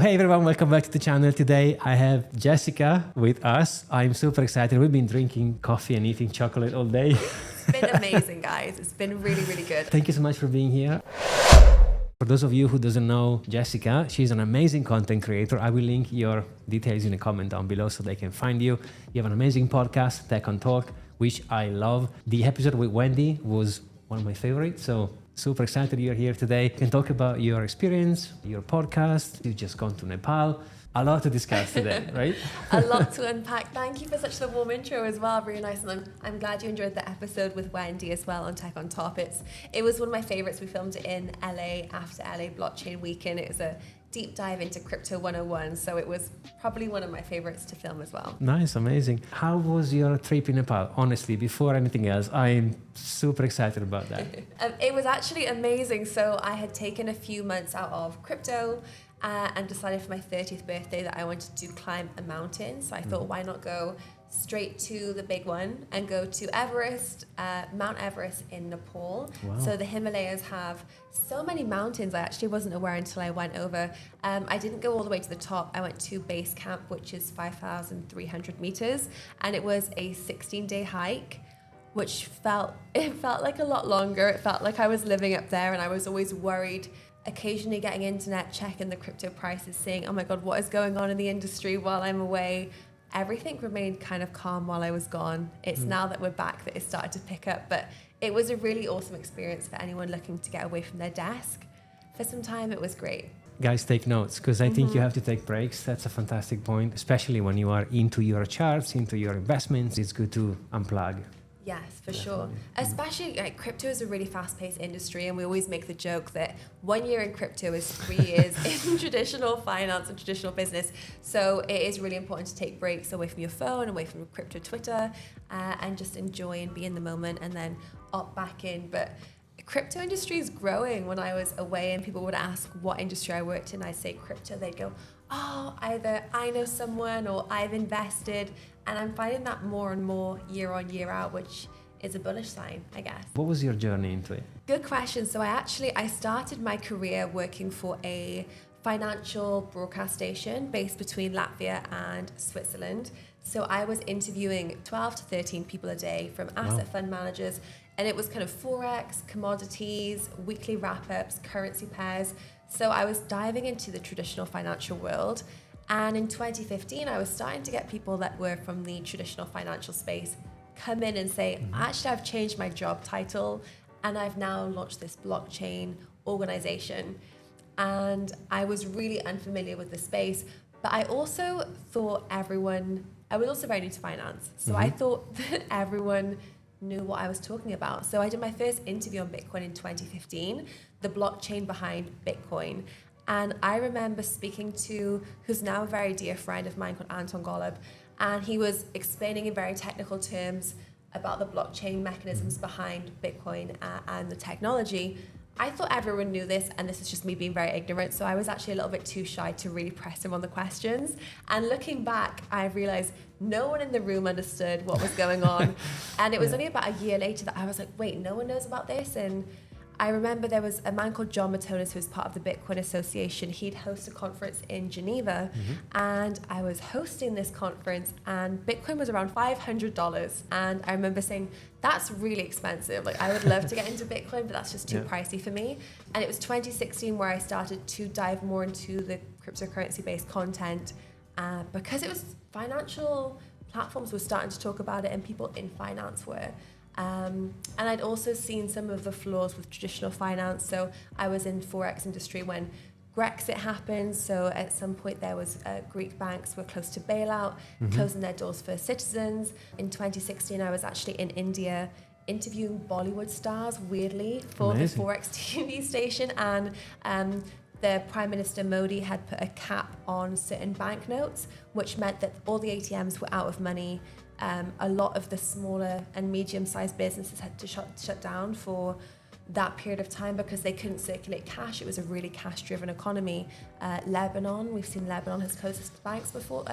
Hey everyone, welcome back to the channel. Today I have Jessica with us. I'm super excited. We've been drinking coffee and eating chocolate all day. It's been amazing, guys. It's been really, really good. Thank you so much for being here. For those of you who doesn't know Jessica, she's an amazing content creator. I will link your details in a comment down below so they can find you. You have an amazing podcast, Tech on Talk, which I love. The episode with Wendy was one of my favorites. So super excited you're here today. You can talk about your experience, your podcast. You've just gone to Nepal. A lot to discuss today, right? A lot to unpack. Thank you for such a warm intro as well. Really nice. And I'm glad you enjoyed the episode with Wendy as well on Tech on Top. It was one of my favorites. We filmed it in LA after LA Blockchain Weekend. It was a deep dive into Crypto 101. So it was probably one of my favorites to film as well. Nice, amazing. How was your trip in Nepal? Honestly, before anything else, I'm super excited about that. It was actually amazing. So I had taken a few months out of crypto and decided for my 30th birthday that I wanted to climb a mountain. So I thought, why not go straight to the big one and go to Everest, Mount Everest in Nepal. Wow. So the Himalayas have so many mountains. I actually wasn't aware until I went over. I didn't go all the way to the top. I went to base camp, which is 5,300 meters. And it was a 16-day hike, which felt like a lot longer. It felt like I was living up there, and I was always worried, occasionally getting internet, checking the crypto prices, seeing, oh my God, what is going on in the industry while I'm away. Everything remained kind of calm while I was gone. It's now that we're back that it started to pick up, but it was a really awesome experience for anyone looking to get away from their desk. For some time, it was great. Guys, take notes, because I think you have to take breaks. That's a fantastic point, especially when you are into your charts, into your investments. It's good to unplug. Yes, for sure. Especially like crypto is a really fast-paced industry, and we always make the joke that 1 year in crypto is 3 years in traditional finance and traditional business. So it is really important to take breaks away from your phone, away from crypto Twitter, and just enjoy and be in the moment, and then opt back in. But crypto industry is growing. When I was away and people would ask what industry I worked in, I'd say crypto. They'd go, oh, either I know someone or I've invested. And I'm finding that more and more year on, year out, which is a bullish sign, I guess. What was your journey into it? Good question. So I started my career working for a financial broadcast station based between Latvia and Switzerland. So I was interviewing 12 to 13 people a day, from asset fund managers, and it was kind of Forex, commodities, weekly wrap-ups, currency pairs. So I was diving into the traditional financial world. And in 2015, I was starting to get people that were from the traditional financial space come in and say, actually, I've changed my job title and I've now launched this blockchain organization. And I was really unfamiliar with the space, but I also thought I was also very new to finance. So I thought that everyone knew what I was talking about. So I did my first interview on Bitcoin in 2015, the blockchain behind Bitcoin. And I remember speaking to, who's now a very dear friend of mine called Anton Golub, and he was explaining in very technical terms about the blockchain mechanisms behind Bitcoin and the technology. I thought everyone knew this, and this is just me being very ignorant, so I was actually a little bit too shy to really press him on the questions. And looking back, I realized no one in the room understood what was going on. And it was only about a year later that I was like, wait, no one knows about this? And I remember there was a man called John Matonis who was part of the Bitcoin Association. He'd host a conference in Geneva, and I was hosting this conference, and Bitcoin was around $500. And I remember saying, that's really expensive. Like, I would love to get into Bitcoin, but that's just too pricey for me. And it was 2016 where I started to dive more into the cryptocurrency-based content because it was financial platforms were starting to talk about it, and people in finance were. And I'd also seen some of the flaws with traditional finance. So I was in Forex industry when Brexit happened. So at some point there was Greek banks were close to bailout, closing their doors for citizens. In 2016, I was actually in India interviewing Bollywood stars, weirdly, for the Forex TV station. And the Prime Minister Modi had put a cap on certain banknotes, which meant that all the ATMs were out of money. A lot of the smaller and medium-sized businesses had to shut down for that period of time because they couldn't circulate cash. It was a really cash-driven economy. Lebanon, we've seen Lebanon has closed its banks before.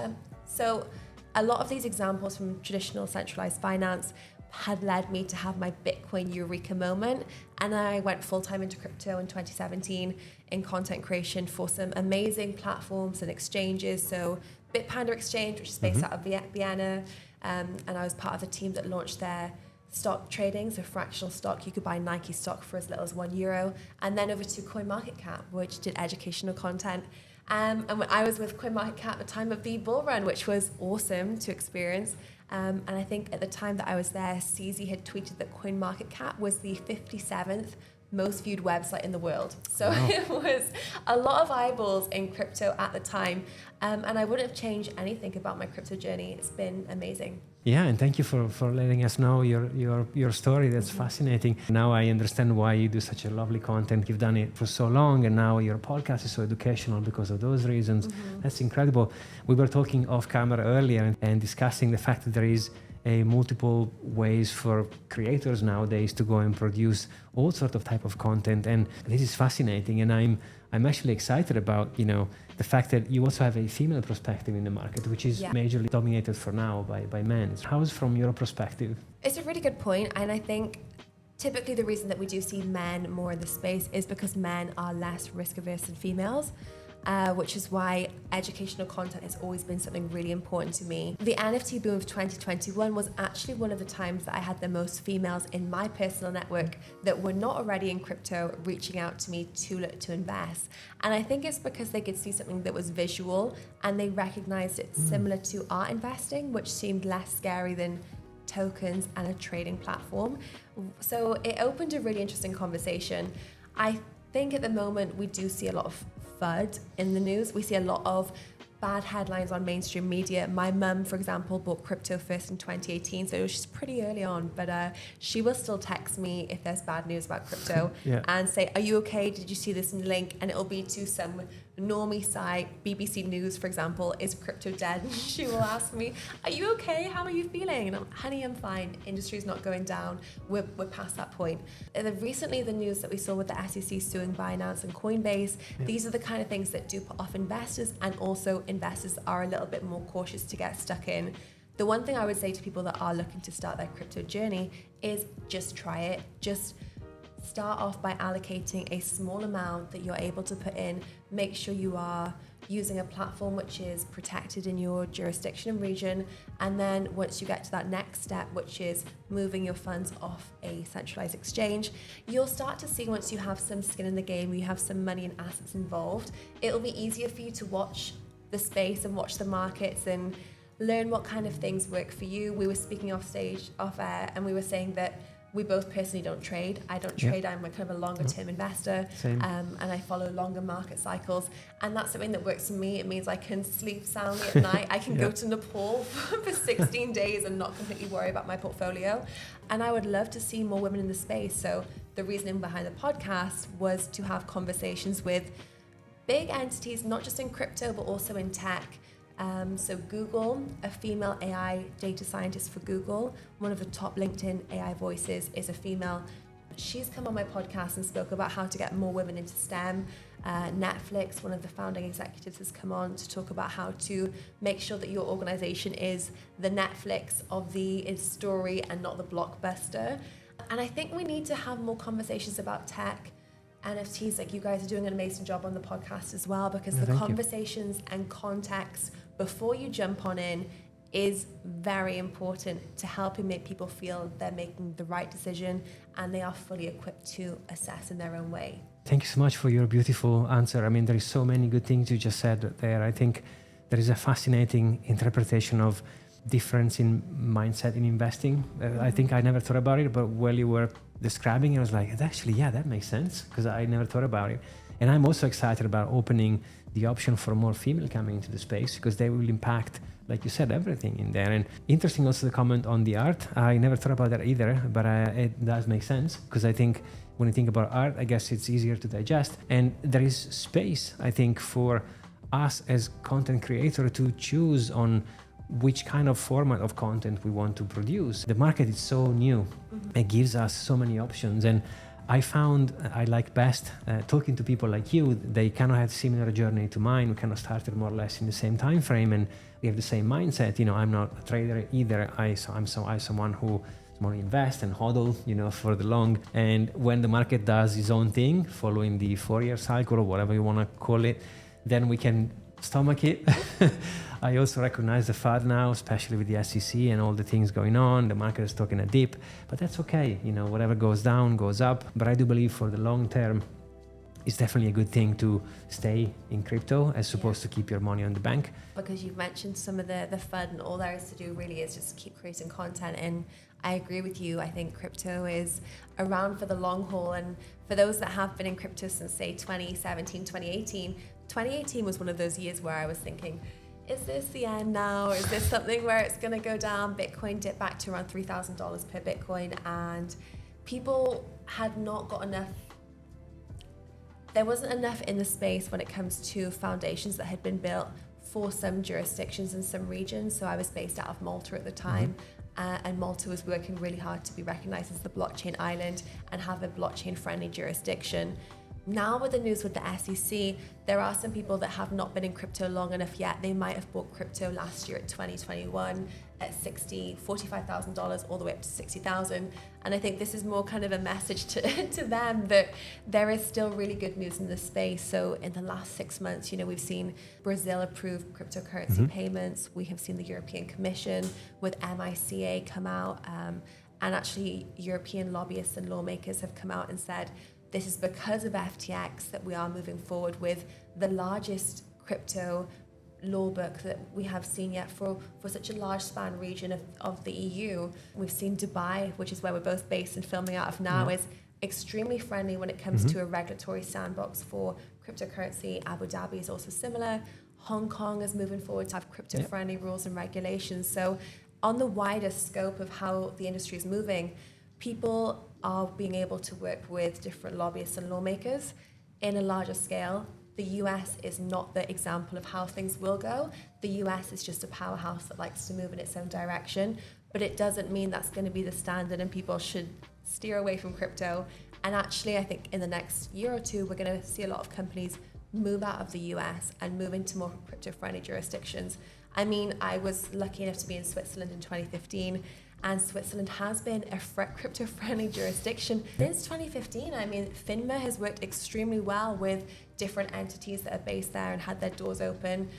So a lot of these examples from traditional centralized finance had led me to have my Bitcoin Eureka moment. And I went full-time into crypto in 2017 in content creation for some amazing platforms and exchanges. So Bitpanda Exchange, which is based out of Vienna. And I was part of the team that launched their stock trading, so fractional stock. You could buy Nike stock for as little as €1. And then over to CoinMarketCap, which did educational content. And when I was with CoinMarketCap at the time of the bull run, which was awesome to experience. And I think at the time that I was there, CZ had tweeted that CoinMarketCap was the 57th most viewed website in the world. So wow. It was a lot of eyeballs in crypto at the time. And I wouldn't have changed anything about my crypto journey. It's been amazing. Yeah, and thank you for letting us know your story. That's fascinating. Now I understand why you do such a lovely content. You've done it for so long, and now your podcast is so educational because of those reasons. That's incredible. We were talking off camera earlier and discussing the fact that there is multiple ways for creators nowadays to go and produce all sorts of type of content, and this is fascinating. And I'm actually excited about the fact that you also have a female perspective in the market, which is majorly dominated for now by men. How's from your perspective? It's a really good point, and I think typically the reason that we do see men more in the space is because men are less risk averse than females. Which is why educational content has always been something really important to me. The NFT boom of 2021 was actually one of the times that I had the most females in my personal network that were not already in crypto reaching out to me to invest. And I think it's because they could see something that was visual and they recognized it similar to art investing, which seemed less scary than tokens and a trading platform. So it opened a really interesting conversation. I think at the moment we do see a lot of FUD in the news. We see a lot of bad headlines on mainstream media. My mum, for example, bought crypto first in 2018, so she's pretty early on, but she will still text me if there's bad news about crypto and say, are you okay? Did you see this in the link? And it'll be to some normie site, BBC News, for example, is crypto dead? And she will ask me, are you okay? How are you feeling? And I'm, honey, I'm fine. Industry's not going down. We're past that point. And then recently, the news that we saw with the SEC suing Binance and Coinbase, these are the kind of things that do put off investors, and also investors are a little bit more cautious to get stuck in. The one thing I would say to people that are looking to start their crypto journey is just try it. Just start off by allocating a small amount that you're able to put in. Make sure you are using a platform which is protected in your jurisdiction and region. And then once you get to that next step, which is moving your funds off a centralized exchange, you'll start to see, once you have some skin in the game, you have some money and assets involved, it'll be easier for you to watch the space and watch the markets and learn what kind of things work for you. We were speaking off air, and we were saying that we both personally don't trade. I don't trade. I'm kind of a longer term investor. And I follow longer market cycles. And that's something that works for me. It means I can sleep soundly at night. I can go to Nepal for 16 days and not completely worry about my portfolio. And I would love to see more women in the space. So the reasoning behind the podcast was to have conversations with big entities, not just in crypto, but also in tech. So Google, a female AI data scientist for Google, one of the top LinkedIn AI voices, is a female. She's come on my podcast and spoke about how to get more women into STEM. Netflix, one of the founding executives, has come on to talk about how to make sure that your organization is the Netflix of the story and not the blockbuster. And I think we need to have more conversations about tech, NFTs. Like, you guys are doing an amazing job on the podcast as well, because the conversations and context before you jump on in is very important to helping make people feel they're making the right decision and they are fully equipped to assess in their own way. Thank you so much for your beautiful answer. I mean, there is so many good things you just said there. I think there is a fascinating interpretation of difference in mindset in investing. I think I never thought about it, but while you were describing it, I was like, actually, yeah, that makes sense, because I never thought about it. And I'm also excited about opening the option for more female coming into the space, because they will impact, like you said, everything in there. And interesting also the comment on the art. I never thought about that either, but it does make sense, because I think when you think about art, I guess it's easier to digest. And there is space, I think, for us as content creator to choose on which kind of format of content we want to produce. The market is so new. It gives us so many options. And I found I like best talking to people like you. They kind of had similar journey to mine. We kind of started more or less in the same time frame, and we have the same mindset. I'm not a trader either. I'm someone who someone invest and HODL, for the long. And when the market does its own thing, following the 4-year cycle or whatever you want to call it, then we can stomach it. I also recognize the FUD now, especially with the SEC and all the things going on. The market is taking a dip, but that's okay. Whatever goes down, goes up. But I do believe for the long term, it's definitely a good thing to stay in crypto as opposed to keep your money on the bank. Because you've mentioned some of the FUD, and all there is to do really is just keep creating content. And I agree with you. I think crypto is around for the long haul. And for those that have been in crypto since, say, 2017, 2018 was one of those years where I was thinking, is this the end now? Is this something where it's going to go down? Bitcoin dipped back to around $3,000 per Bitcoin, and people had not got enough. There wasn't enough in the space when it comes to foundations that had been built for some jurisdictions in some regions. So I was based out of Malta at the time, and Malta was working really hard to be recognized as the blockchain island and have a blockchain friendly jurisdiction. Now with the news with the SEC, there are some people that have not been in crypto long enough yet. They might have bought crypto last year at 2021 at $45,000 all the way up to 60,000. And I think this is more kind of a message to them that there is still really good news in this space. So in the last 6 months, we've seen Brazil approve cryptocurrency payments. We have seen the European Commission with MICA come out. And actually European lobbyists and lawmakers have come out and said, this is because of FTX that we are moving forward with the largest crypto law book that we have seen yet for such a large span region of the EU. We've seen Dubai, which is where we're both based and filming out of now, is extremely friendly when it comes to a regulatory sandbox for cryptocurrency. Abu Dhabi is also similar. Hong Kong is moving forward to have crypto-friendly rules and regulations. So on the wider scope of how the industry is moving, people are being able to work with different lobbyists and lawmakers in a larger scale. The US is not the example of how things will go. The US is just a powerhouse that likes to move in its own direction, but it doesn't mean that's going to be the standard and people should steer away from crypto. And actually, I think in the next year or two, we're going to see a lot of companies move out of the US and move into more crypto-friendly jurisdictions. I mean, I was lucky enough to be in Switzerland in 2015, and Switzerland has been a crypto-friendly jurisdiction since 2015. I mean, FINMA has worked extremely well with different entities that are based there and had their doors open.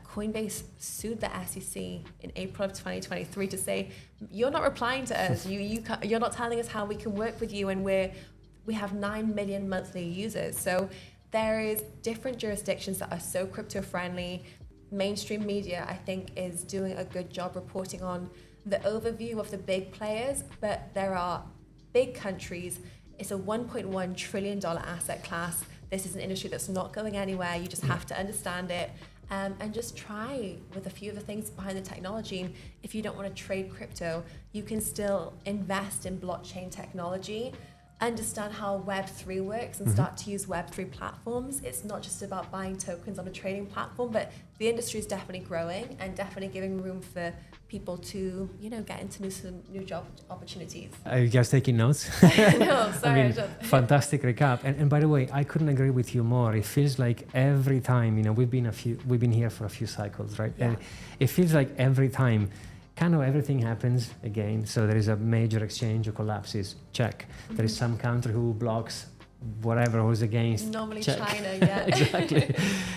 Coinbase sued the SEC in April of 2023 to say, you're not replying to us. You're not telling us how we can work with you, and we have 9 million monthly users. So there is different jurisdictions that are so crypto-friendly. Mainstream media, I think, is doing a good job reporting on the overview of the big players, but there are big countries. It's a $1.1 trillion asset class. This is an industry that's not going anywhere. You just have to understand it and just try with a few of the things behind the technology. And if you don't want to trade crypto, you can still invest in blockchain technology, understand how Web3 works, and start to use Web3 platforms. It's not just about buying tokens on a trading platform, but the industry is definitely growing and definitely giving room for people to, get into some new job opportunities. Are you guys taking notes? No, sorry. I mean, fantastic recap. And by the way, I couldn't agree with you more. It feels like every time, we've been here for a few cycles, right? Yeah. And it feels like every time kind of everything happens again. So there is a major exchange or collapses, check. There is some country who blocks whatever was against. Normally check. China, yeah. Exactly.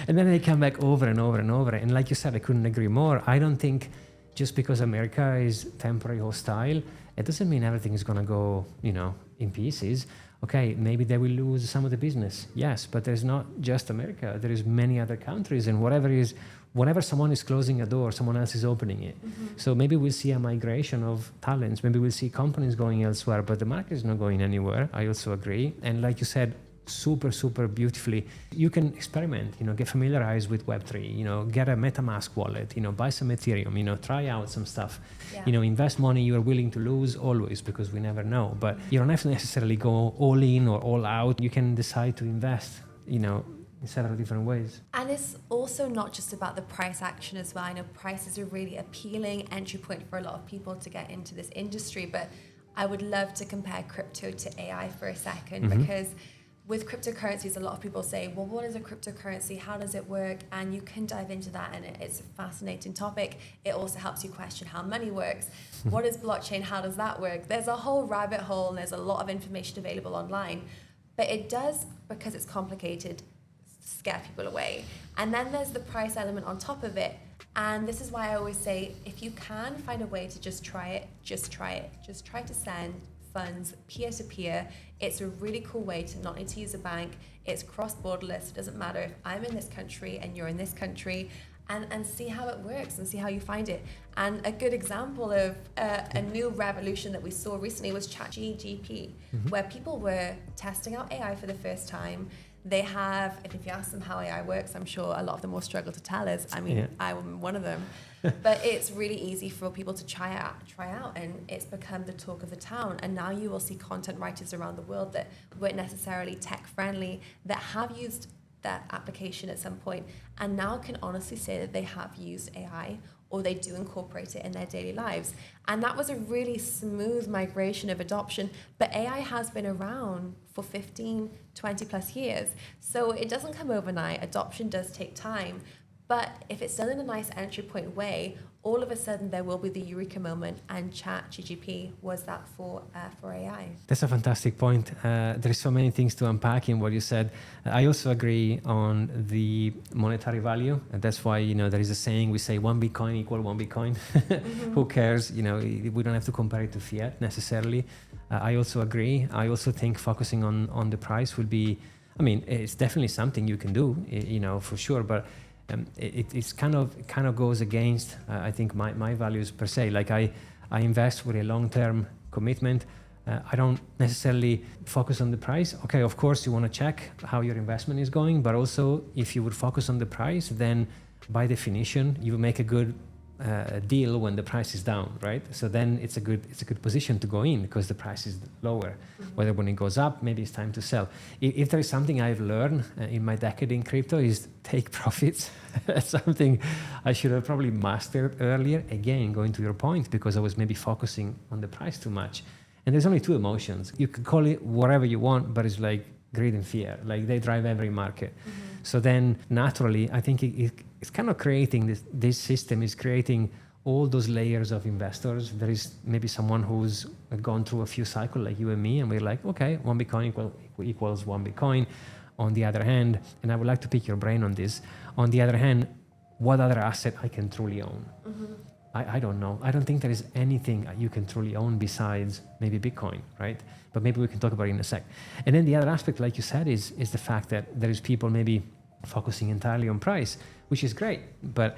And then they come back over and over and over. And like you said, I couldn't agree more. I don't think just because America is temporary hostile, it doesn't mean everything is going to go, in pieces. Okay, maybe they will lose some of the business. Yes, but there's not just America. There is many other countries, and whenever someone is closing a door, someone else is opening it. So maybe we'll see a migration of talents. Maybe we'll see companies going elsewhere, but the market is not going anywhere. I also agree. And like you said, super, super beautifully, you can experiment, get familiarized with Web3, get a MetaMask wallet, buy some Ethereum, try out some stuff, invest money you are willing to lose always, because we never know, but you don't have to necessarily go all in or all out. You can decide to invest, in several different ways. And it's also not just about the price action as well. I know price is a really appealing entry point for a lot of people to get into this industry, but I would love to compare crypto to AI for a second, because with cryptocurrencies, a lot of people say, well, what is a cryptocurrency? How does it work? And you can dive into that, and it's a fascinating topic. It also helps you question how money works. What is blockchain? How does that work? There's a whole rabbit hole, and there's a lot of information available online. But it does, because it's complicated, scare people away. And then there's the price element on top of it. And this is why I always say, if you can find a way to just try it, just try it. Just try to send funds peer-to-peer. It's a really cool way to not need to use a bank. It's cross-borderless. It doesn't matter if I'm in this country and you're in this country, and see how it works and see how you find it. And a good example of a new revolution that we saw recently was ChatGPT, where people were testing out AI for the first time. They have, and if you ask them how AI works, I'm sure a lot of them will struggle to tell us. I mean, I'm one of them. But it's really easy for people to try out, and it's become the talk of the town. And now you will see content writers around the world that weren't necessarily tech friendly, that have used that application at some point, and now can honestly say that they have used AI, or they do incorporate it in their daily lives. And that was a really smooth migration of adoption. But AI has been around for 15, 20 plus years. So it doesn't come overnight. Adoption does take time. But if it's done in a nice entry point way, all of a sudden there will be the eureka moment, and ChatGPT was that for AI. That's a fantastic point. There's so many things to unpack in what you said. I also agree on the monetary value, and that's why, there is a saying, we say 1 Bitcoin equal 1 Bitcoin. Who cares? We don't have to compare it to fiat necessarily. I also agree. I also think focusing on the price will be, it's definitely something you can do, for sure, but it's kind of goes against I think my values per se. Like I invest with a long-term commitment. I don't necessarily focus on the price. Okay, of course you want to check how your investment is going, but also if you would focus on the price, then by definition you make a good deal when the price is down, right? So then it's a good position to go in because the price is lower. Whether when it goes up, maybe it's time to sell. If there is something I've learned in my decade in crypto, is take profits. That's something I should have probably mastered earlier. Again, going to your point, because I was maybe focusing on the price too much. And there's only two emotions. You can call it whatever you want, but it's like greed and fear. Like they drive every market. So then naturally, I think it's kind of creating this system is creating all those layers of investors. There is maybe someone who's gone through a few cycles like you and me, and we're like, okay, 1 Bitcoin equals 1 Bitcoin. On the other hand, and I would like to pick your brain on this, on the other hand, what other asset I can truly own? I don't know. I don't think there is anything you can truly own besides maybe Bitcoin, right? But maybe we can talk about it in a sec. And then the other aspect, like you said, is the fact that there is people maybe focusing entirely on price, which is great, but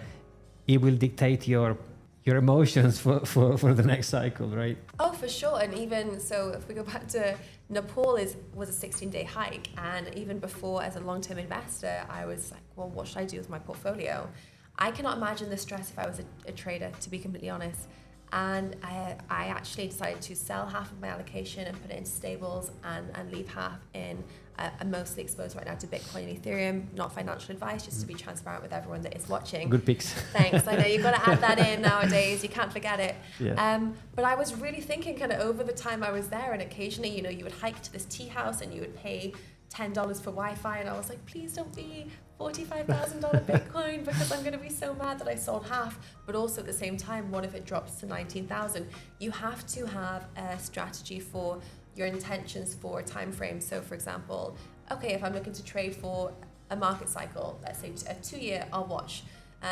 it will dictate your emotions for the next cycle, right? Oh, for sure. And even so, if we go back to Nepal, was a 16-day hike, and even before, as a long-term investor, I was like, well, what should I do with my portfolio? I cannot imagine the stress if I was a trader, to be completely honest. And I actually decided to sell half of my allocation and put it into stables and leave half in. I'm mostly exposed right now to Bitcoin and Ethereum. Not financial advice, just to be transparent with everyone that is watching. Good picks. Thanks. I know you've got to add that in nowadays. You can't forget it. Yeah. But I was really thinking kind of over the time I was there, and occasionally, you would hike to this tea house and you would pay $10 for Wi-Fi, and I was like, please don't be $45,000 Bitcoin, because I'm going to be so mad that I sold half. But also at the same time, what if it drops to 19,000? You have to have a strategy for your intentions for a time frame. So for example, okay, if I'm looking to trade for a market cycle, let's say a 2-year, I'll watch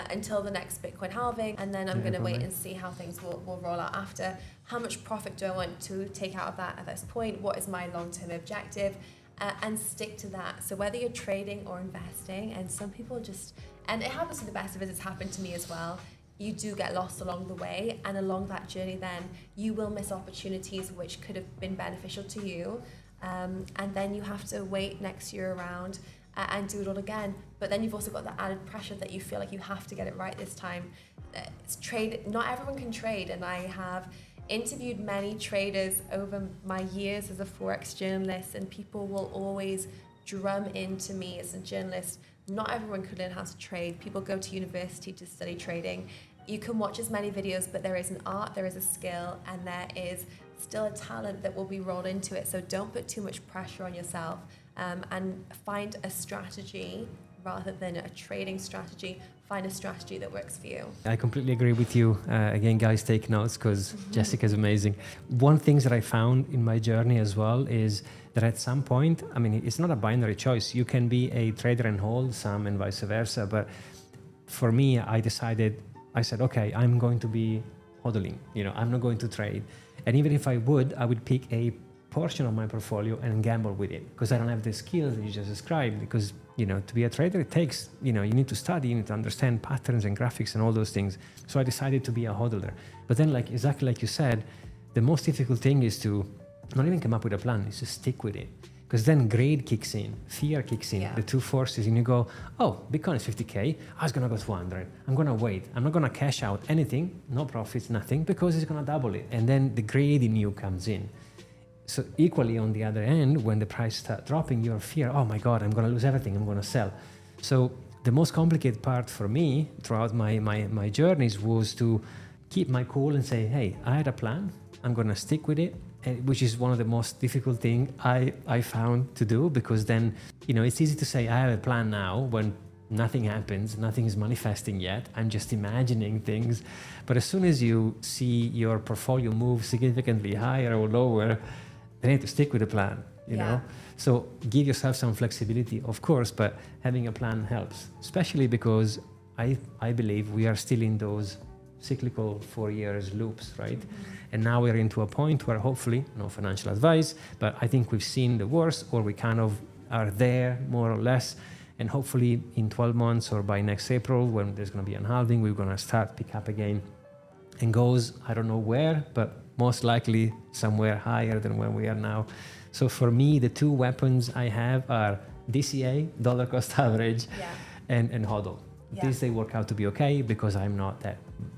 until the next Bitcoin halving, and then I'm going to wait and see how things will roll out after. How much profit do I want to take out of that at this point? What is my long-term objective? And stick to that. So whether you're trading or investing, and some people just, and it happens to the best of us, it's happened to me as well, you do get lost along the way, and along that journey then you will miss opportunities which could have been beneficial to you, and then you have to wait next year around and do it all again. But then you've also got the added pressure that you feel like you have to get it right this time. Not everyone can trade, and I have interviewed many traders over my years as a Forex journalist, and people will always drum into me as a journalist, not everyone could learn how to trade. People go to university to study trading. You can watch as many videos, but there is an art, there is a skill, and there is still a talent that will be rolled into it. So don't put too much pressure on yourself. and find a strategy rather than a trading strategy. Find a strategy that works for you. I completely agree with you. Again, guys, take notes because Jessica's amazing. One thing that I found in my journey as well is that at some point, I mean, it's not a binary choice. You can be a trader and hold some and vice versa. But for me, I said, okay, I'm going to be hodling. I'm not going to trade. And even if I would pick a portion of my portfolio and gamble with it because I don't have the skills that you just described. Because to be a trader, it takes, you need to study, you need to understand patterns and graphics and all those things. So I decided to be a hodler. But then, exactly like you said, the most difficult thing is to not even come up with a plan, is to stick with it. Because then greed kicks in, fear kicks in, the two forces, and you go, oh, Bitcoin is 50K, I was going to go to 100. I'm going to wait. I'm not going to cash out anything, no profits, nothing, because it's going to double it. And then the greed in you comes in. So equally on the other end, when the price starts dropping, your fear, oh my God, I'm going to lose everything, I'm going to sell. So the most complicated part for me throughout my journeys was to keep my cool and say, hey, I had a plan, I'm going to stick with it, which is one of the most difficult things I found to do, because then, it's easy to say I have a plan now when nothing happens, nothing is manifesting yet, I'm just imagining things. But as soon as you see your portfolio move significantly higher or lower, then you need to stick with the plan, you know? So give yourself some flexibility, of course, but having a plan helps, especially because I believe we are still in those cyclical 4 years loops, right? And now we're into a point where hopefully, no financial advice, but I think we've seen the worst, or we kind of are there more or less. And hopefully in 12 months or by next April, when there's going to be an halving, we're going to start pick up again and goes, I don't know where, but most likely somewhere higher than where we are now. So for me, the two weapons I have are DCA, dollar cost average, and HODL. These, they work out to be okay because I'm not that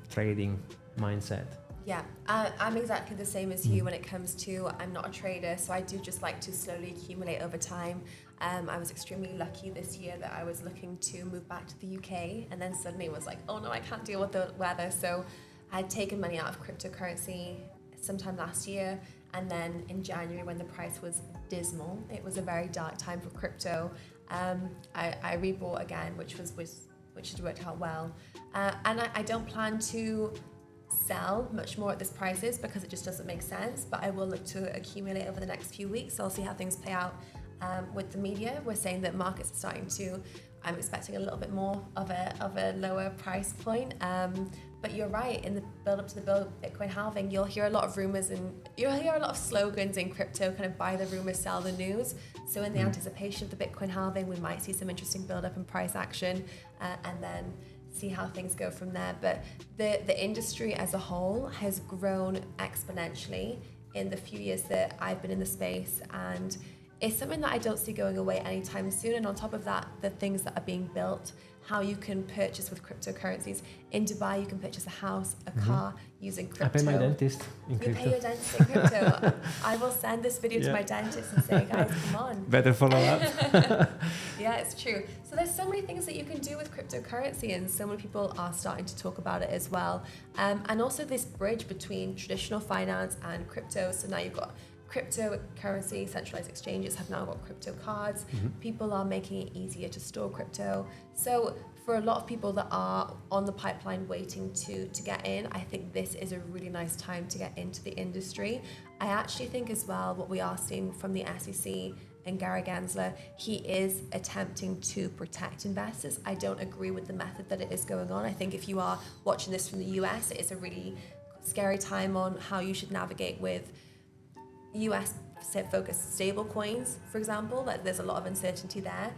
trading mindset. Yeah, I'm exactly the same as you when it comes to, I'm not a trader, so I do just like to slowly accumulate over time. I was extremely lucky this year that I was looking to move back to the UK, and then suddenly was like, oh no, I can't deal with the weather. So I had taken money out of cryptocurrency sometime last year, and then in January when the price was dismal, it was a very dark time for crypto. I rebought again, which has worked out well. And I don't plan to sell much more at this prices because it just doesn't make sense, but I will look to accumulate over the next few weeks. So I'll see how things play out. With the media, we're saying that markets are starting to, I'm expecting a little bit more of a lower price point. But you're right, in the build up to the Bitcoin halving, you'll hear a lot of rumors and you'll hear a lot of slogans in crypto, kind of buy the rumors, sell the news. So in the anticipation of the Bitcoin halving, we might see some interesting build up in price action, and then see how things go from there. But the industry as a whole has grown exponentially in the few years that I've been in the space, and it's something that I don't see going away anytime soon. And on top of that, the things that are being built, how you can purchase with cryptocurrencies. In Dubai, you can purchase a house, a car using crypto. I pay my dentist in crypto. You pay your dentist in crypto. I will send this video to my dentist and say, guys, come on. Better follow up. Yeah, it's true. So there's so many things that you can do with cryptocurrency, and so many people are starting to talk about it as well. And also this bridge between traditional finance and crypto. So now you've got cryptocurrency, centralized exchanges have now got crypto cards. People are making it easier to store crypto. So for a lot of people that are on the pipeline waiting to get in, I think this is a really nice time to get into the industry. I actually think as well, what we are seeing from the SEC and Gary Gensler, he is attempting to protect investors. I don't agree with the method that it is going on. I think if you are watching this from the US, it is a really scary time on how you should navigate with US focused stable coins, for example. Like there's a lot of uncertainty there,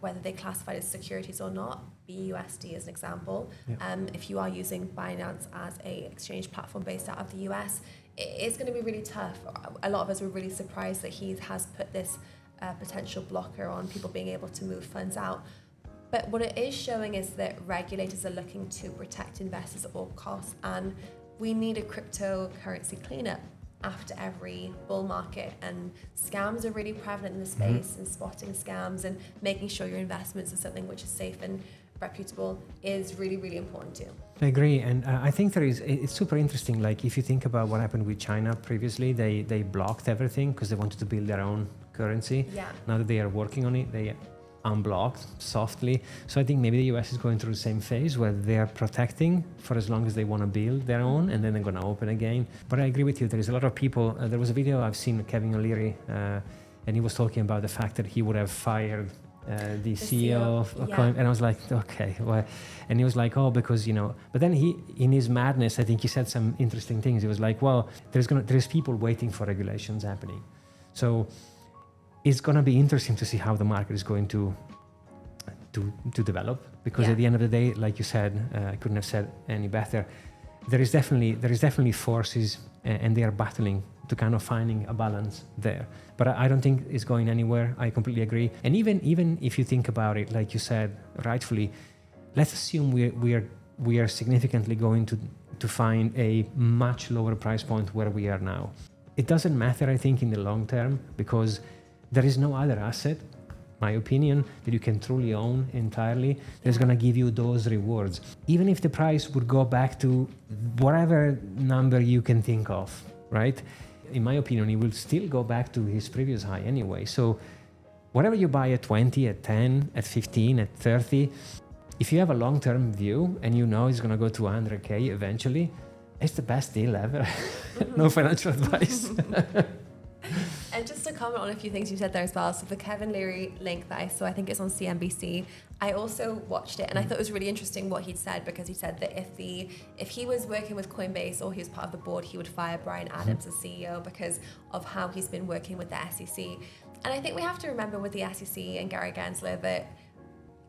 whether they classified as securities or not. BUSD is an example. If you are using Binance as a exchange platform based out of the US, it's going to be really tough. A lot of us were really surprised that he has put this potential blocker on people being able to move funds out. But what it is showing is that regulators are looking to protect investors at all costs, and we need a cryptocurrency cleanup after every bull market, and scams are really prevalent in the space, and spotting scams and making sure your investments are something which is safe and reputable is really, really important too. I agree, and I think it's super interesting. Like if you think about what happened with China previously, they blocked everything because they wanted to build their own currency. Yeah. Now that they are working on it, they unblocked softly. So I think maybe the US is going through the same phase where they are protecting for as long as they want to build their own, and then they're going to open again. But I agree with you. There is a lot of people. There was a video I've seen of Kevin O'Leary, and he was talking about the fact that he would have fired the CEO of Coin, and I was like, okay, why? And he was like, oh, because, you know, but then he, in his madness, I think he said some interesting things. He was like, well, there's people waiting for regulations happening. So it's going to be interesting to see how the market is going to develop, because at the end of the day, like you said, I couldn't have said any better. There is definitely forces, and they are battling to kind of finding a balance there. But I don't think it's going anywhere. I completely agree. And even if you think about it, like you said, rightfully, let's assume we are significantly going to find a much lower price point where we are now. It doesn't matter, I think, in the long term, because there is no other asset, my opinion, that you can truly own entirely that's going to give you those rewards. Even if the price would go back to whatever number you can think of, right? In my opinion, it will still go back to his previous high anyway. So whatever you buy at 20, at 10, at 15, at 30, if you have a long-term view and you know it's going to go to 100K eventually, it's the best deal ever. No financial advice. And just to comment on a few things you said there as well. So the Kevin Leary link that I saw, I think it's on CNBC. I also watched it, and I thought it was really interesting what he'd said, because he said that if he was working with Coinbase or he was part of the board, he would fire Brian Adams as CEO because of how he's been working with the SEC. And I think we have to remember with the SEC and Gary Gensler that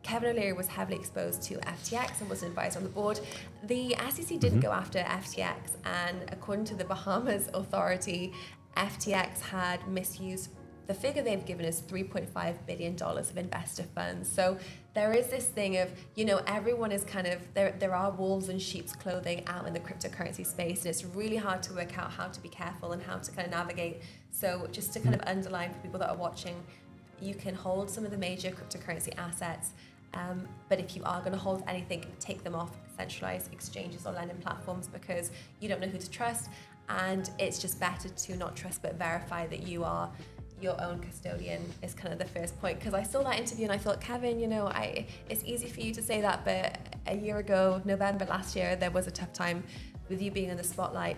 Kevin O'Leary was heavily exposed to FTX and was an advisor on the board. The SEC didn't go after FTX, and according to the Bahamas Authority, FTX had misused, the figure they've given is $3.5 billion of investor funds. So there is this thing of, you know, everyone is kind of, there are wolves in sheep's clothing out in the cryptocurrency space, and it's really hard to work out how to be careful and how to kind of navigate. So just to kind of underline for people that are watching, you can hold some of the major cryptocurrency assets, but if you are going to hold anything, take them off centralized exchanges or lending platforms, because you don't know who to trust. And it's just better to not trust but verify that you are your own custodian is kind of the first point. Because I saw that interview and I thought, Kevin, you know, it's easy for you to say that, but a year ago, November last year, there was a tough time with you being in the spotlight.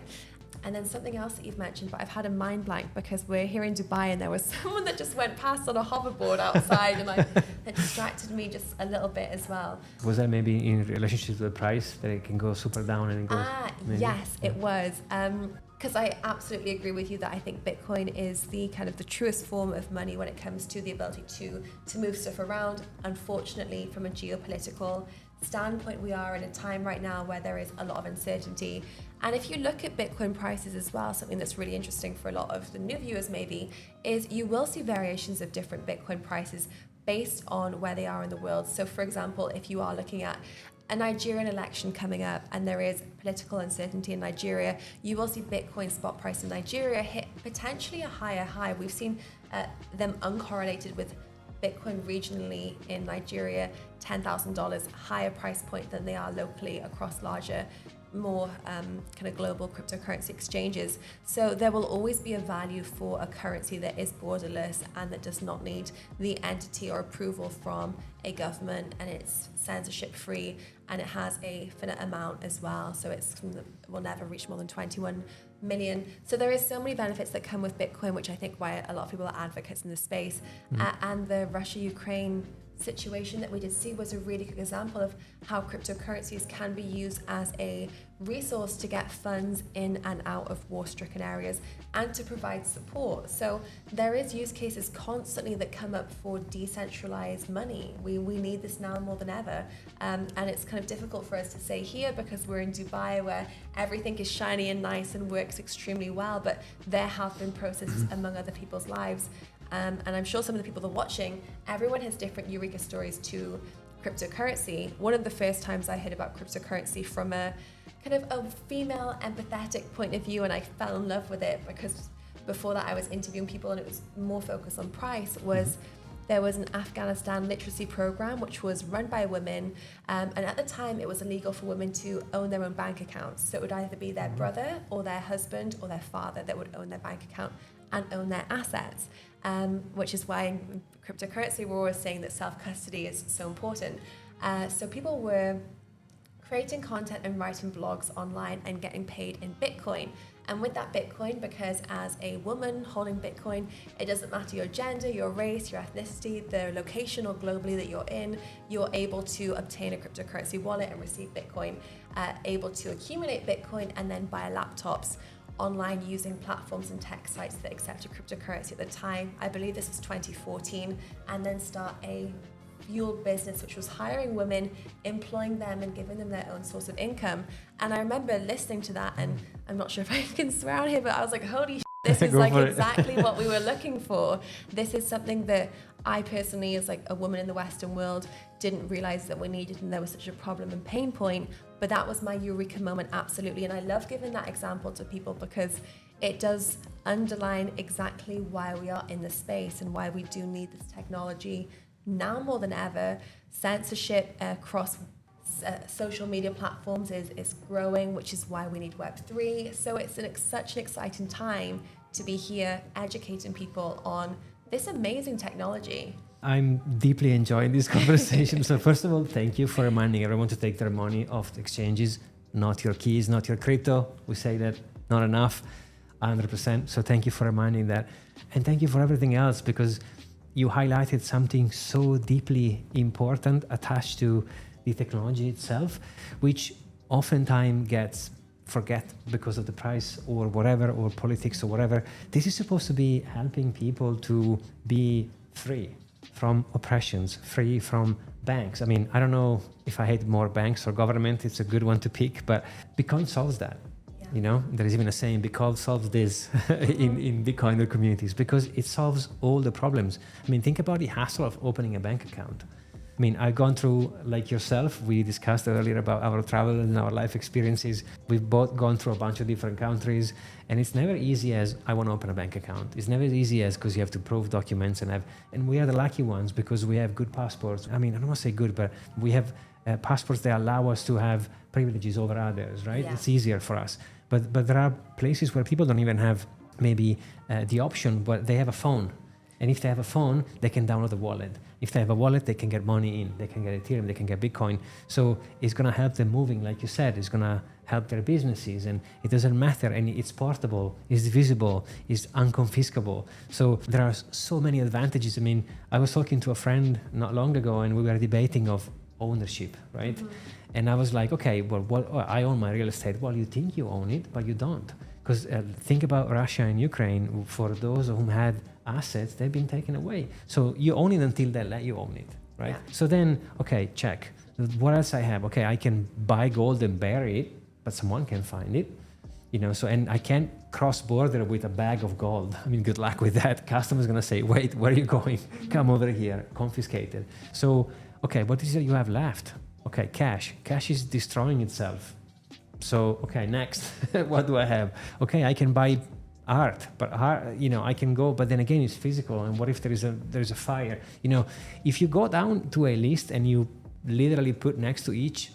And then something else that you've mentioned, but I've had a mind blank because we're here in Dubai and there was someone that just went past on a hoverboard outside and that distracted me just a little bit as well. Was that maybe in relationship to the price, that it can go super down and it goes? Yes, it was. Because I absolutely agree with you that I think Bitcoin is the kind of the truest form of money when it comes to the ability to move stuff around. Unfortunately, from a geopolitical standpoint, we are in a time right now where there is a lot of uncertainty. And if you look at Bitcoin prices as well, something that's really interesting for a lot of the new viewers maybe, is you will see variations of different Bitcoin prices based on where they are in the world. So for example, if you are looking at a Nigerian election coming up and there is political uncertainty in Nigeria, you will see Bitcoin spot price in Nigeria hit potentially a higher high. We've seen them uncorrelated with Bitcoin regionally in Nigeria, $10,000 higher price point than they are locally across larger, more kind of global cryptocurrency exchanges. So there will always be a value for a currency that is borderless and that does not need the entity or approval from a government, and it's censorship free, and it has a finite amount as well. So it will never reach more than 21 million. So there is so many benefits that come with Bitcoin, which I think why a lot of people are advocates in this space. And the Russia-Ukraine situation that we did see was a really good example of how cryptocurrencies can be used as a resource to get funds in and out of war-stricken areas and to provide support. So there is use cases constantly that come up for decentralized money. We need this now more than ever, and it's kind of difficult for us to say here because we're in Dubai where everything is shiny and nice and works extremely well, but there have been processes among other people's lives. And I'm sure some of the people that are watching, everyone has different eureka stories to cryptocurrency. One of the first times I heard about cryptocurrency from a kind of a female empathetic point of view, and I fell in love with it because before that I was interviewing people and it was more focused on price, was there was an Afghanistan literacy program which was run by women, and at the time it was illegal for women to own their own bank accounts. So it would either be their brother or their husband or their father that would own their bank account. and own their assets, which is why in cryptocurrency we're always saying that self-custody is so important. So people were creating content and writing blogs online and getting paid in Bitcoin. And with that Bitcoin, because as a woman holding Bitcoin, it doesn't matter your gender, your race, your ethnicity, the location or globally that you're in, you're able to obtain a cryptocurrency wallet and receive Bitcoin, able to accumulate Bitcoin and then buy laptops online using platforms and tech sites that accepted cryptocurrency at the time. I believe this was 2014, and then start a fueled business which was hiring women, employing them and giving them their own source of income. And I remember listening to that, and I'm not sure if I can swear on here, but I was like, holy this is like exactly what we were looking for. This is something that I personally, as like a woman in the Western world, didn't realize that we needed, and there was such a problem and pain point. But that was my eureka moment, absolutely. And I love giving that example to people because it does underline exactly why we are in this space and why we do need this technology now more than ever. Censorship across social media platforms is growing, which is why we need Web3. So it's such an exciting time to be here educating people on this amazing technology. I'm deeply enjoying this conversation. So first of all, thank you for reminding everyone to take their money off the exchanges, not your keys, not your crypto. We say that not enough, 100%. So thank you for reminding that. And thank you for everything else, because you highlighted something so deeply important attached to the technology itself, which oftentimes gets forget because of the price or whatever, or politics or whatever. This is supposed to be helping people to be free from oppressions, free from banks. I mean, I don't know if I hate more banks or government, it's a good one to pick, but Bitcoin solves that. You know, there is even a saying, Bitcoin solves this in Bitcoiner communities, because it solves all the problems. I mean, think about the hassle of opening a bank account. I mean, I've gone through, like yourself, we discussed earlier about our travel and our life experiences. We've both gone through a bunch of different countries, and it's never easy as I want to open a bank account. It's never easy as because you have to prove documents and we are the lucky ones because we have good passports. I mean, I don't want to say good, but we have passports that allow us to have privileges over others, right? Yeah. It's easier for us. But there are places where people don't even have maybe the option, but they have a phone. And if they have a phone, they can download a wallet. If they have a wallet, they can get money in. They can get Ethereum, they can get Bitcoin. So it's going to help them moving, like you said. It's going to help their businesses. And it doesn't matter. And it's portable, it's divisible, it's unconfiscable. So there are so many advantages. I mean, I was talking to a friend not long ago, and we were debating of ownership, right? Mm-hmm. And I was like, okay, well, I own my real estate. Well, you think you own it, but you don't. Because think about Russia and Ukraine. For those whom had assets, they've been taken away. So you own it until they let you own it, right? Yeah. So then, okay, check. What else I have? Okay, I can buy gold and bury it, but someone can find it. You know, so, and I can't cross border with a bag of gold. I mean, good luck with that. Customer's going to say, wait, where are you going? Come over here, confiscated. So, okay, what is it you have left? Okay, cash. Cash is destroying itself. So, okay, next, what do I have? Okay, I can buy art, but art, you know, I can go, but then again, it's physical. And what if there is a fire? You know, if you go down to a list and you literally put next to each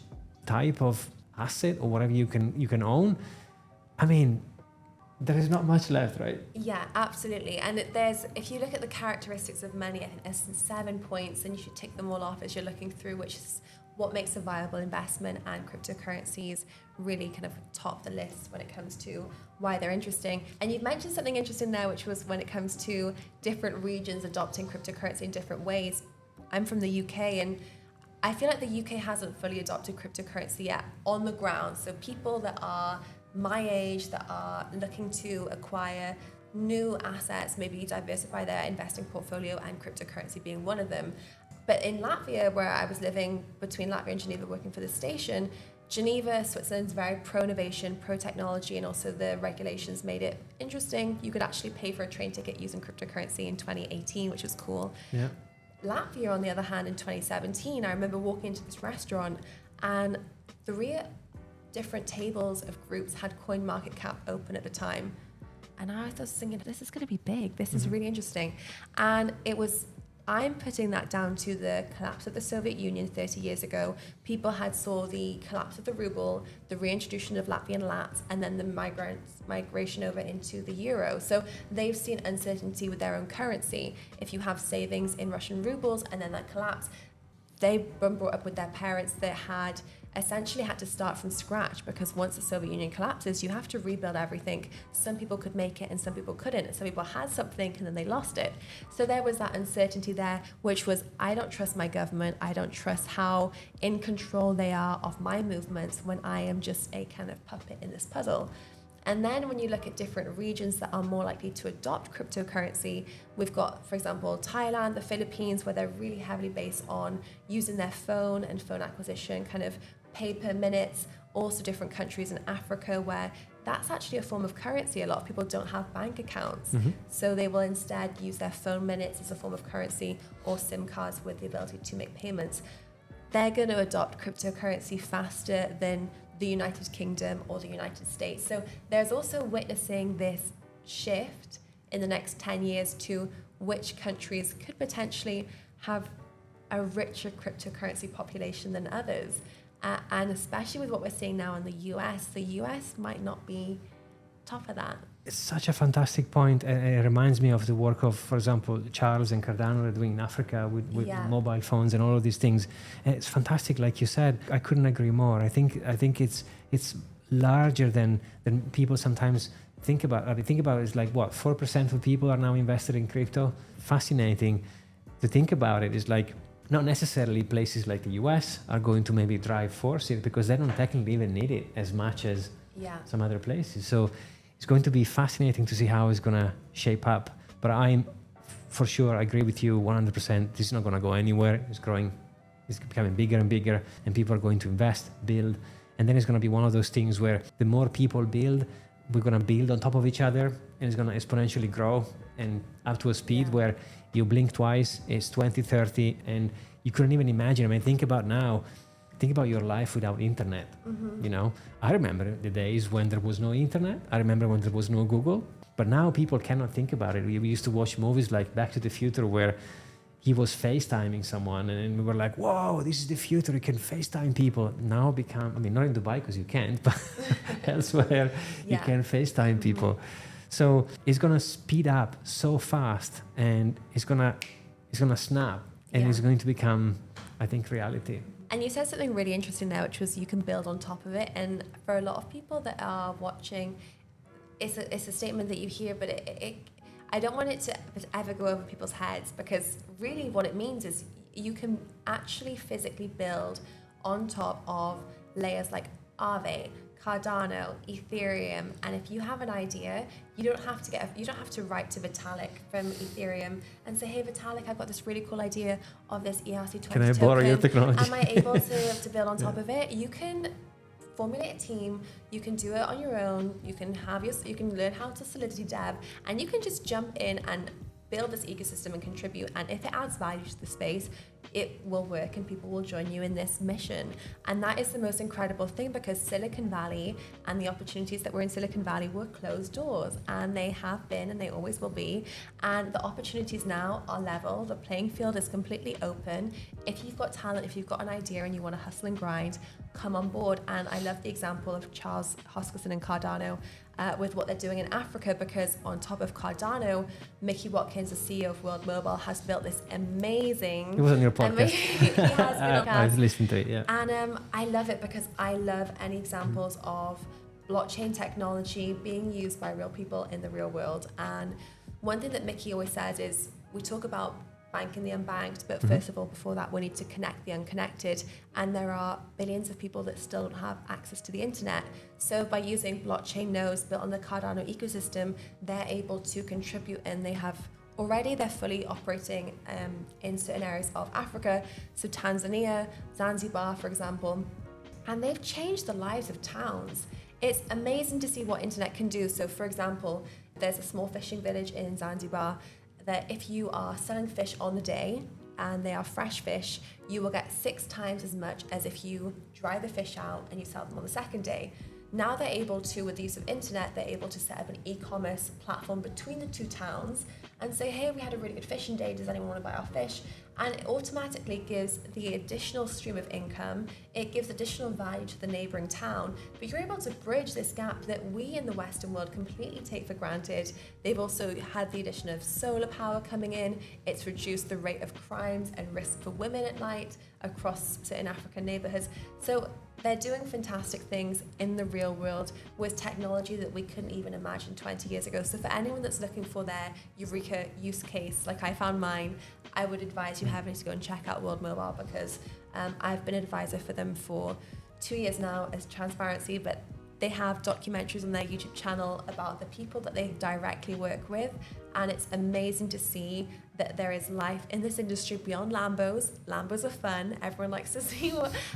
type of asset or whatever you can own, I mean, there is not much left, right? Yeah, absolutely. And if you look at the characteristics of money, I think there's 7 points, and you should tick them all off as you're looking through, which is what makes a viable investment, and cryptocurrencies really kind of top the list when it comes to why they're interesting. And you've mentioned something interesting there, which was when it comes to different regions adopting cryptocurrency in different ways. I'm from the UK, and I feel like the UK hasn't fully adopted cryptocurrency yet on the ground. So people that are my age, that are looking to acquire new assets, maybe diversify their investing portfolio, and cryptocurrency being one of them. But in Latvia, where I was living between Latvia and Geneva working for the station, Geneva, Switzerland's very pro-innovation, pro-technology, and also the regulations made it interesting. You could actually pay for a train ticket using cryptocurrency in 2018, which was cool. Yeah. Latvia, on the other hand, in 2017, I remember walking into this restaurant, and 3 different tables of groups had CoinMarketCap open at the time. And I was thinking, this is going to be big. This is really interesting. And it was I'm putting that down to the collapse of the Soviet Union 30 years ago. People had saw the collapse of the ruble, the reintroduction of Latvian lats, and then the migration over into the euro. So they've seen uncertainty with their own currency. If you have savings in Russian rubles and then that collapse, they've been brought up with their parents that had essentially had to start from scratch, because once the Soviet Union collapses, you have to rebuild everything. Some people could make it and some people couldn't. Some people had something and then they lost it. So there was that uncertainty there, which was, I don't trust my government. I don't trust how in control they are of my movements when I am just a kind of puppet in this puzzle. And then when you look at different regions that are more likely to adopt cryptocurrency, we've got, for example, Thailand, the Philippines, where they're really heavily based on using their phone and phone acquisition, kind of pay per minutes. Also different countries in Africa where that's actually a form of currency. A lot of people don't have bank accounts. So they will instead use their phone minutes as a form of currency, or SIM cards with the ability to make payments. They're going to adopt cryptocurrency faster than the United Kingdom or the United States. So there's also witnessing this shift in the next 10 years to which countries could potentially have a richer cryptocurrency population than others. And especially with what we're seeing now in the US might not be top of that. It's such a fantastic point. It reminds me of the work of, for example, Charles and Cardano are doing in Africa with mobile phones and all of these things. And it's fantastic, like you said. I couldn't agree more. I think it's larger than people sometimes think about. I think about it is like, what, 4% of people are now invested in crypto? Fascinating to think about it. Is like, not necessarily places like the US are going to maybe drive force it, because they don't technically even need it as much as some other places. So it's going to be fascinating to see how it's going to shape up. But I'm for sure, I agree with you 100%. This is not going to go anywhere. It's growing, it's becoming bigger and bigger, and people are going to invest, build. And then it's going to be one of those things where the more people build, we're going to build on top of each other, and it's going to exponentially grow and up to a speed where you blink twice, it's 2030, and you couldn't even imagine. I mean, think about your life without internet. You know, I remember the days when there was no internet. I remember when there was no Google. But now people cannot think about it. We used to watch movies like Back to the Future where he was FaceTiming someone, and we were like, whoa, this is the future. You can FaceTime people. Now not in Dubai because you can't, but elsewhere you can FaceTime people. So it's going to speed up so fast, and it's going to snap, and it's going to become, I think, reality. And you said something really interesting there, which was you can build on top of it. And for a lot of people that are watching, it's a statement that you hear, but I don't want it to ever go over people's heads, because really what it means is you can actually physically build on top of layers like Aave, Cardano, Ethereum, and if you have an idea, you don't have to write to Vitalik from Ethereum and say, hey Vitalik, I've got this really cool idea of this ERC20 Can I borrow your technology? Am I able to build on top of it? You can formulate a team, you can do it on your own, you can learn how to Solidity dev, and you can just jump in and build this ecosystem and contribute. And if it adds value to the space, it will work and people will join you in this mission. And that is the most incredible thing, because Silicon Valley and the opportunities that were in Silicon Valley were closed doors, and they have been and they always will be. And the opportunities now are level. The playing field is completely open. If you've got talent, if you've got an idea and you want to hustle and grind, come on board. And I love the example of Charles Hoskinson and Cardano with what they're doing in Africa, because on top of Cardano, Mickey Watkins, the CEO of World Mobile, has built this amazing... It was on your podcast. He has been on I was listening to it, yeah. And I love it, because I love any examples of blockchain technology being used by real people in the real world. And one thing that Mickey always says is, we talk about banking the unbanked, but first of all, before that, we need to connect the unconnected. And there are billions of people that still don't have access to the internet. So by using blockchain nodes built on the Cardano ecosystem, they're able to contribute, and they're fully operating in certain areas of Africa. So Tanzania, Zanzibar, for example, and they've changed the lives of towns. It's amazing to see what internet can do. So for example, there's a small fishing village in Zanzibar that if you are selling fish on the day and they are fresh fish, you will get 6 times as much as if you dry the fish out and you sell them on the second day. Now they're able to, with the use of internet, they're able to set up an e-commerce platform between the two towns and say, hey, we had a really good fishing day, does anyone want to buy our fish? And it automatically gives the additional stream of income, it gives additional value to the neighbouring town, but you're able to bridge this gap that we in the Western world completely take for granted. They've also had the addition of solar power coming in, it's reduced the rate of crimes and risk for women at night across certain African neighbourhoods. So they're doing fantastic things in the real world with technology that we couldn't even imagine 20 years ago. So for anyone that's looking for their Eureka use case, like I found mine, I would advise you heavily to go and check out World Mobile, because I've been an advisor for them for 2 years now as transparency, but they have documentaries on their YouTube channel about the people that they directly work with, and it's amazing to see that there is life in this industry beyond Lambos. Lambos are fun. Everyone likes to see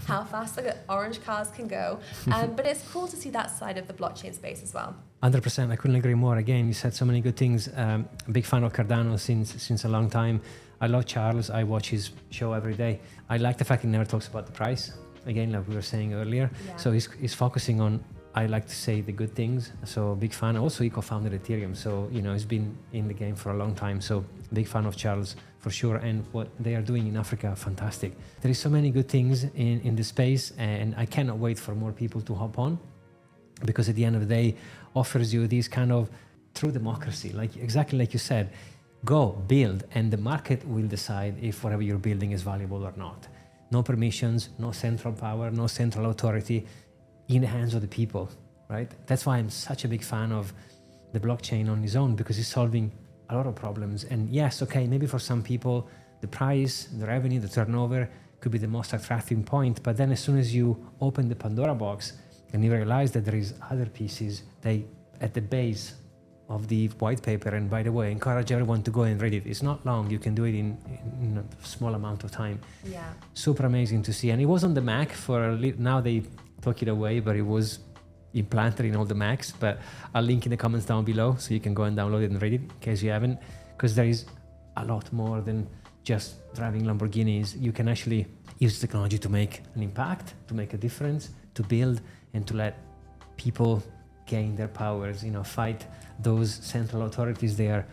how fast the orange cars can go. But it's cool to see that side of the blockchain space as well. 100%. I couldn't agree more. Again, you said so many good things. A big fan of Cardano since a long time. I love Charles. I watch his show every day. I like the fact he never talks about the price. Again, like we were saying earlier. Yeah. So he's focusing on, I like to say, the good things. So big fan. Also, he co-founded Ethereum. So, he's been in the game for a long time. So big fan of Charles for sure. And what they are doing in Africa, fantastic. There is so many good things in the space, and I cannot wait for more people to hop on, because at the end of the day, offers you this kind of true democracy. Like exactly like you said, go build, and the market will decide if whatever you're building is valuable or not. No permissions, no central power, no central authority, in the hands of the people, right? That's why I'm such a big fan of the blockchain on its own, because it's solving a lot of problems. And yes, okay, maybe for some people, the price, the revenue, the turnover could be the most attractive point. But then as soon as you open the Pandora box and you realize that there is other pieces, at the base of the white paper, and by the way, I encourage everyone to go and read it. It's not long. You can do it in a small amount of time. Yeah. Super amazing to see. And it was on the Mac now they took it away, but it was implanted in all the Macs. But I'll link in the comments down below so you can go and download it and read it in case you haven't, because there is a lot more than just driving Lamborghinis. You can actually use technology to make an impact, to make a difference, to build, and to let people gain their powers, fight those central authorities there.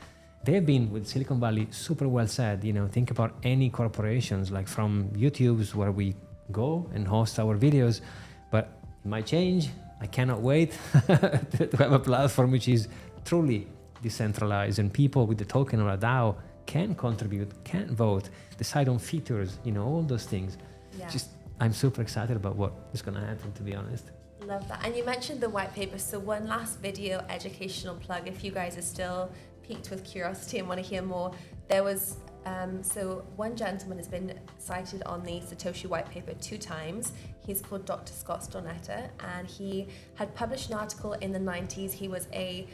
They've been, with Silicon Valley, super well said. Think about any corporations, like from YouTube's, where we go and host our videos, but it might change. I cannot wait to have a platform which is truly decentralized, and people with the token or a DAO can contribute, can vote, decide on features, all those things. Yeah. I'm super excited about what is going to happen, to be honest. Love that. And you mentioned the white paper. So one last video educational plug, if you guys are still piqued with curiosity and want to hear more. There was, so one gentleman has been cited on the Satoshi white paper 2 times. He's called Dr. Scott Stornetta, and he had published an article in the 90s. He was a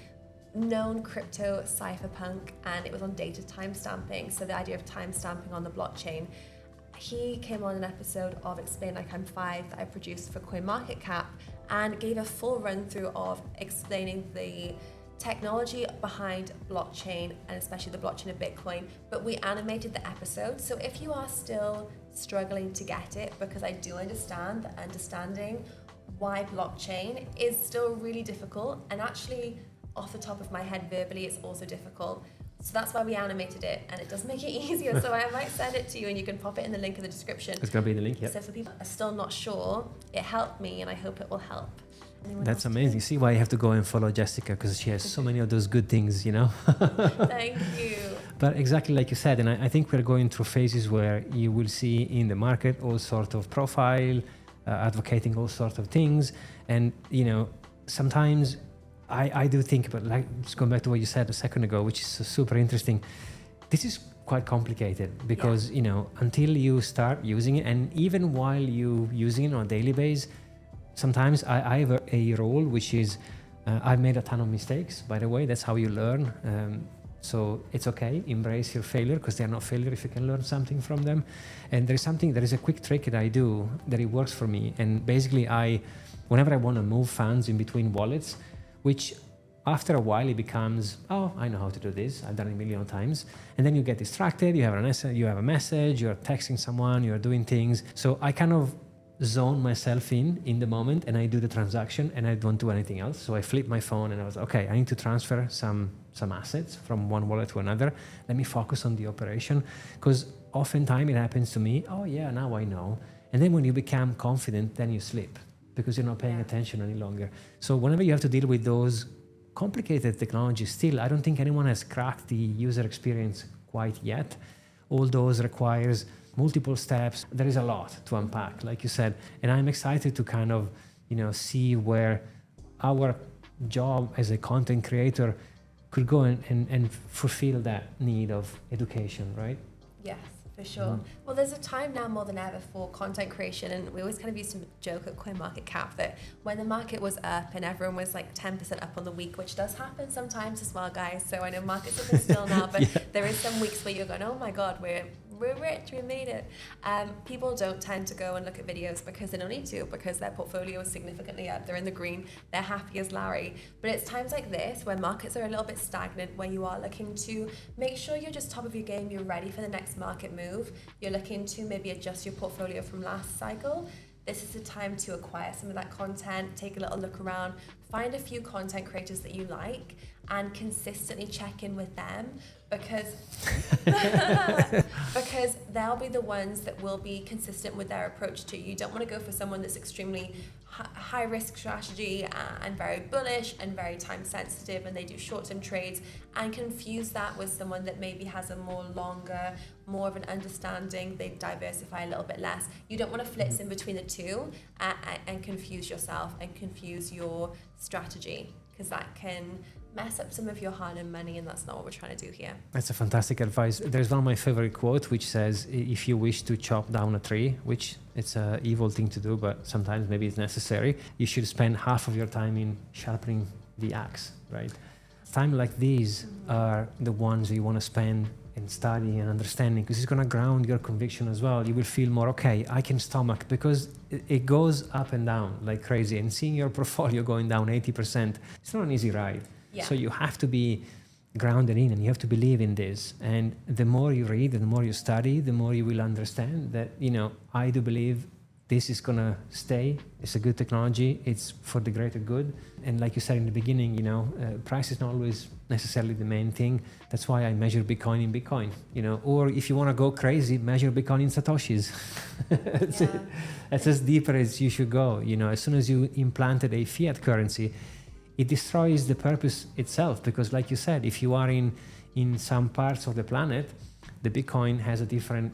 known crypto cypherpunk, and it was on data timestamping. So the idea of timestamping on the blockchain. He came on an episode of Explain Like I'm 5 that I produced for CoinMarketCap, and gave a full run through of explaining the technology behind blockchain, and especially the blockchain of Bitcoin. But we animated the episode, so if you are still struggling to get it, because I do understand that understanding why blockchain is still really difficult, and actually off the top of my head verbally it's also difficult. So that's why we animated it, and it does make it easier. So I might send it to you, and you can pop it in the link in the description. It's going to be in the link, yeah. So for people who are still not sure, it helped me, and I hope it will help. That's amazing. See why you have to go and follow Jessica, because she has so many of those good things, Thank you. But exactly like you said, and I think we're going through phases where you will see in the market all sort of profile, advocating all sorts of things. And, sometimes I do think about, like, just going back to what you said a second ago, which is super interesting. This is quite complicated because, until you start using it, and even while you using it on a daily basis, sometimes I have a role, which is, I've made a ton of mistakes, by the way. That's how you learn. So it's okay. Embrace your failure, because they're not failure if you can learn something from them. And there is a quick trick that I do that it works for me. And basically whenever I want to move funds in between wallets, which after a while it becomes, oh, I know how to do this. I've done it a million times. And then you get distracted. You have a message, you're texting someone, you're doing things. So I kind of zone myself in the moment, and I do the transaction and I don't do anything else. So I flip my phone and I was, okay, I need to transfer some assets from one wallet to another. Let me focus on the operation, because oftentimes it happens to me, oh yeah, now I know. And then when you become confident, then you slip because you're not paying attention any longer. So whenever you have to deal with those complicated technologies, still, I don't think anyone has cracked the user experience quite yet. All those requires multiple steps. There is a lot to unpack, like you said. And I'm excited to kind of, see where our job as a content creator could go and fulfill that need of education, right? Yes, for sure. Well, there's a time now more than ever for content creation, and we always kind of used to joke at CoinMarketCap that when the market was up and everyone was like 10% up on the week, which does happen sometimes as well, guys. So I know markets are still now, but there is some weeks where you're going, oh my God, we're rich, we made it. People don't tend to go and look at videos because they don't need to, because their portfolio is significantly up, they're in the green, they're happy as Larry. But it's times like this where markets are a little bit stagnant, where you are looking to make sure you're just top of your game, you're ready for the next market move, you're looking to maybe adjust your portfolio from last cycle. This is the time to acquire some of that content, take a little look around, find a few content creators that you like, and consistently check in with them, because they'll be the ones that will be consistent with their approach to you. You don't want to go for someone that's extremely high risk strategy and very bullish and very time sensitive, and they do short-term trades, and confuse that with someone that maybe has a more longer, more of an understanding, they diversify a little bit less. You don't want to flitz in between the two and confuse yourself and confuse your strategy, because that can mess up some of your hard-earned money, and that's not what we're trying to do here. That's a fantastic advice. There's one of my favorite quotes which says, if you wish to chop down a tree, which it's an evil thing to do, but sometimes maybe it's necessary, you should spend half of your time in sharpening the axe, right? Time like these are the ones you want to spend in studying and understanding, because it's going to ground your conviction as well. You will feel more, okay, I can stomach, because it goes up and down like crazy, and seeing your portfolio going down 80%, it's not an easy ride. Yeah. So you have to be grounded in, and you have to believe in this. And the more you read and the more you study, the more you will understand that, I do believe this is going to stay. It's a good technology. It's for the greater good. And like you said in the beginning, price is not always necessarily the main thing. That's why I measure Bitcoin in Bitcoin, or if you want to go crazy, measure Bitcoin in Satoshis. That's as deeper as you should go. As soon as you implanted a fiat currency, it destroys the purpose itself, because like you said, if you are in some parts of the planet, the Bitcoin has a different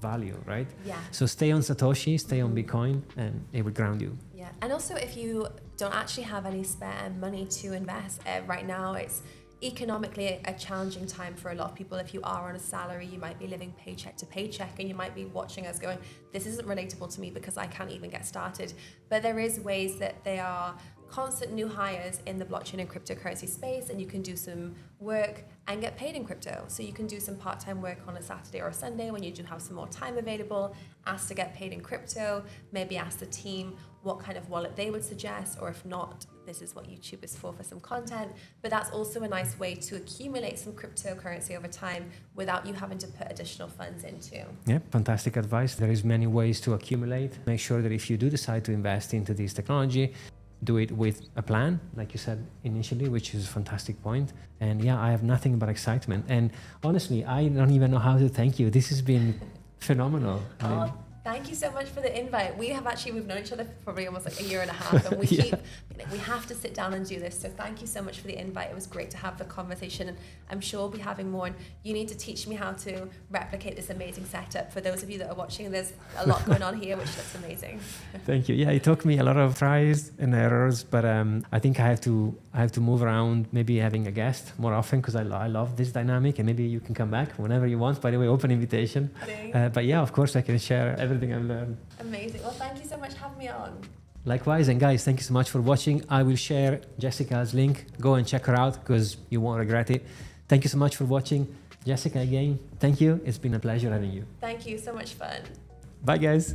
value, right? Yeah. So stay on Satoshi, stay on Bitcoin, and it will ground you. Yeah. And also, if you don't actually have any spare money to invest right now, it's economically a challenging time for a lot of people. If you are on a salary, you might be living paycheck to paycheck, and you might be watching us going, this isn't relatable to me because I can't even get started. But there is ways that they are constant new hires in the blockchain and cryptocurrency space, and you can do some work and get paid in crypto. So you can do some part-time work on a Saturday or a Sunday when you do have some more time available, ask to get paid in crypto, maybe ask the team what kind of wallet they would suggest, or if not, this is what YouTube is for some content. But that's also a nice way to accumulate some cryptocurrency over time without you having to put additional funds into. Yeah, fantastic advice. There is many ways to accumulate. Make sure that if you do decide to invest into this technology, do it with a plan, like you said initially, which is a fantastic point. And yeah, I have nothing but excitement. And honestly, I don't even know how to thank you. This has been phenomenal. Thank you so much for the invite. We've known each other for probably almost like a year and a half, and we have to sit down and do this. So thank you so much for the invite. It was great to have the conversation, and I'm sure we'll be having more. And you need to teach me how to replicate this amazing setup. For those of you that are watching, there's a lot going on here, which looks amazing. Thank you. Yeah, it took me a lot of tries and errors, but I think I have to move around, maybe having a guest more often, because I love this dynamic, and maybe you can come back whenever you want. By the way, open invitation. But yeah, of course, I can share everything I've learned. Amazing. Well, thank you so much for having me on. Likewise, and guys, thank you so much for watching. I will share Jessica's link. Go and check her out, because you won't regret it. Thank you so much for watching. Jessica, again, thank you. It's been a pleasure having you. Thank you. So much fun. Bye, guys.